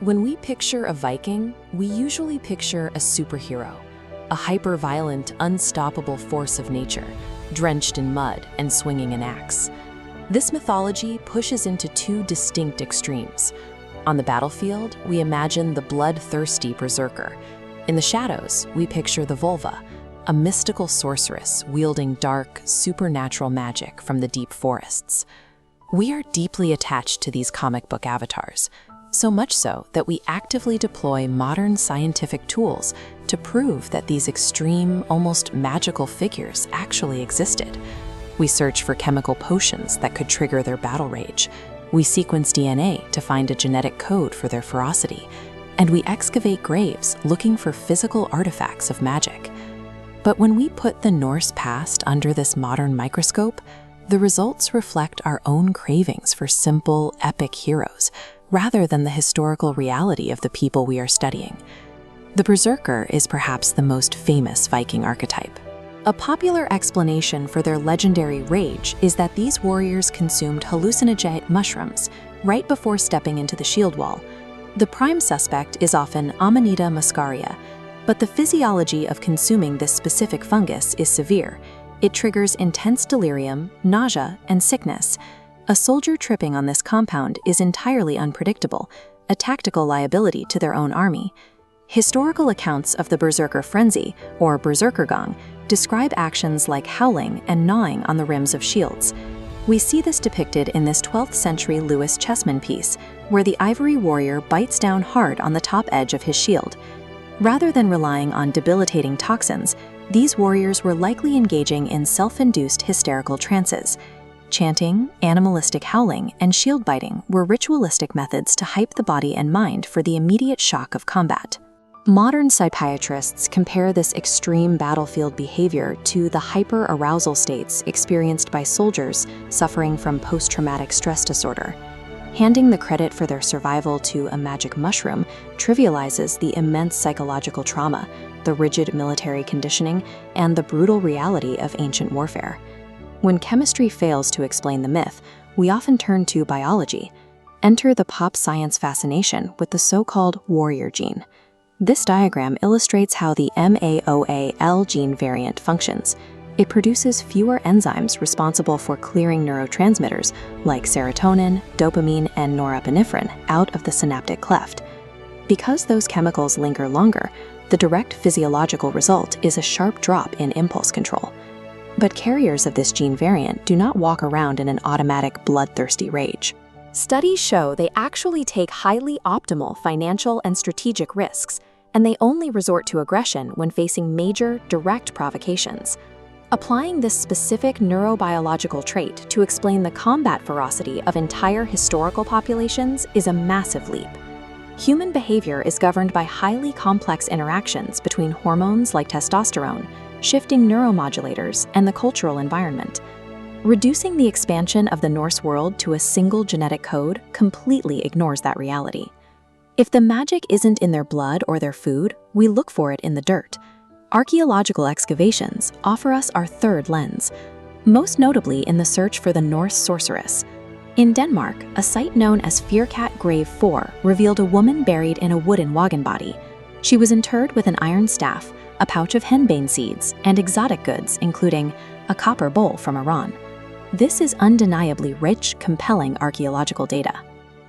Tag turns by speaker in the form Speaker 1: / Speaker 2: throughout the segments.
Speaker 1: When we picture a Viking, we usually picture a superhero, a hyper-violent, unstoppable force of nature, drenched in mud and swinging an axe. This mythology pushes into two distinct extremes. On the battlefield, we imagine the bloodthirsty berserker. In the shadows, we picture the vølva, a mystical sorceress wielding dark, supernatural magic from the deep forests. We are deeply attached to these comic book avatars, so much so that we actively deploy modern scientific tools to prove that these extreme, almost magical figures actually existed. We search for chemical potions that could trigger their battle rage. We sequence DNA to find a genetic code for their ferocity. And we excavate graves looking for physical artifacts of magic. But when we put the Norse past under this modern microscope, the results reflect our own cravings for simple, epic heroes, rather than the historical reality of the people we are studying. The berserker is perhaps the most famous Viking archetype. A popular explanation for their legendary rage is that these warriors consumed hallucinogenic mushrooms right before stepping into the shield wall. The prime suspect is often Amanita muscaria, but the physiology of consuming this specific fungus is severe. It triggers intense delirium, nausea, and sickness. A soldier tripping on this compound is entirely unpredictable, a tactical liability to their own army. Historical accounts of the berserker frenzy, or berserkergang, describe actions like howling and gnawing on the rims of shields. We see this depicted in this 12th century Lewis Chessman piece, where the ivory warrior bites down hard on the top edge of his shield. Rather than relying on debilitating toxins, these warriors were likely engaging in self-induced hysterical trances. Chanting, animalistic howling, and shield biting were ritualistic methods to hype the body and mind for the immediate shock of combat. Modern psychiatrists compare this extreme battlefield behavior to the hyper-arousal states experienced by soldiers suffering from post-traumatic stress disorder. Handing the credit for their survival to a magic mushroom trivializes the immense psychological trauma, the rigid military conditioning, and the brutal reality of ancient warfare. When chemistry fails to explain the myth, we often turn to biology. Enter the pop science fascination with the so-called warrior gene. This diagram illustrates how the MAOA L gene variant functions. It produces fewer enzymes responsible for clearing neurotransmitters like serotonin, dopamine, and norepinephrine out of the synaptic cleft. Because those chemicals linger longer, the direct physiological result is a sharp drop in impulse control. But carriers of this gene variant do not walk around in an automatic bloodthirsty rage. Studies show they actually take highly optimal financial and strategic risks, and they only resort to aggression when facing major, direct provocations. Applying this specific neurobiological trait to explain the combat ferocity of entire historical populations is a massive leap. Human behavior is governed by highly complex interactions between hormones like testosterone, shifting neuromodulators, and the cultural environment. Reducing the expansion of the Norse world to a single genetic code completely ignores that reality. If the magic isn't in their blood or their food, we look for it in the dirt. Archaeological excavations offer us our third lens, most notably in the search for the Norse sorceress. In Denmark, a site known as Fyrkat Grave 4 revealed a woman buried in a wooden wagon body. She was interred with an iron staff, a pouch of henbane seeds, and exotic goods, including a copper bowl from Iran. This is undeniably rich, compelling archaeological data.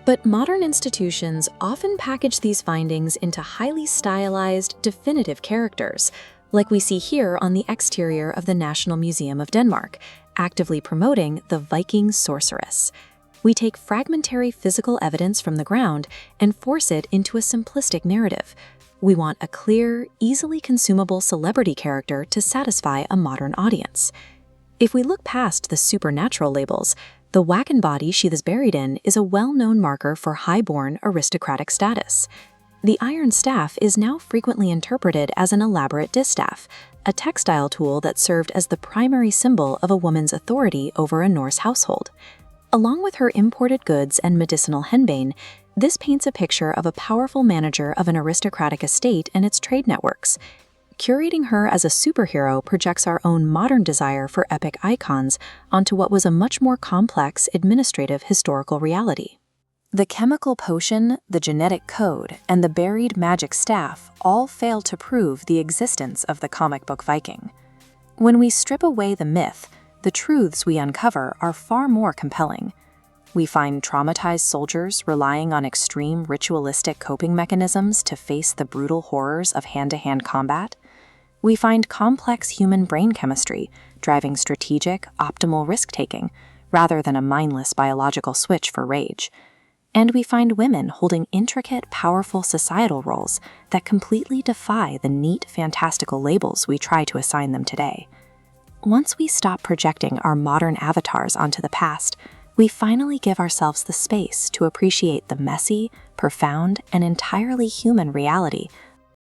Speaker 1: But modern institutions often package these findings into highly stylized, definitive characters, like we see here on the exterior of the National Museum of Denmark, actively promoting the Viking sorceress. We take fragmentary physical evidence from the ground and force it into a simplistic narrative. We want a clear, easily consumable celebrity character to satisfy a modern audience. If we look past the supernatural labels, the wagon body she was buried in is a well-known marker for high-born aristocratic status. The iron staff is now frequently interpreted as an elaborate distaff, a textile tool that served as the primary symbol of a woman's authority over a Norse household. Along with her imported goods and medicinal henbane, this paints a picture of a powerful manager of an aristocratic estate and its trade networks. Curating her as a superhero projects our own modern desire for epic icons onto what was a much more complex administrative historical reality. The chemical potion, the genetic code, and the buried magic staff all fail to prove the existence of the comic book Viking. When we strip away the myth, the truths we uncover are far more compelling. We find traumatized soldiers relying on extreme ritualistic coping mechanisms to face the brutal horrors of hand-to-hand combat. We find complex human brain chemistry driving strategic, optimal risk-taking, rather than a mindless biological switch for rage. And we find women holding intricate, powerful societal roles that completely defy the neat, fantastical labels we try to assign them today. Once we stop projecting our modern avatars onto the past, we finally give ourselves the space to appreciate the messy, profound, and entirely human reality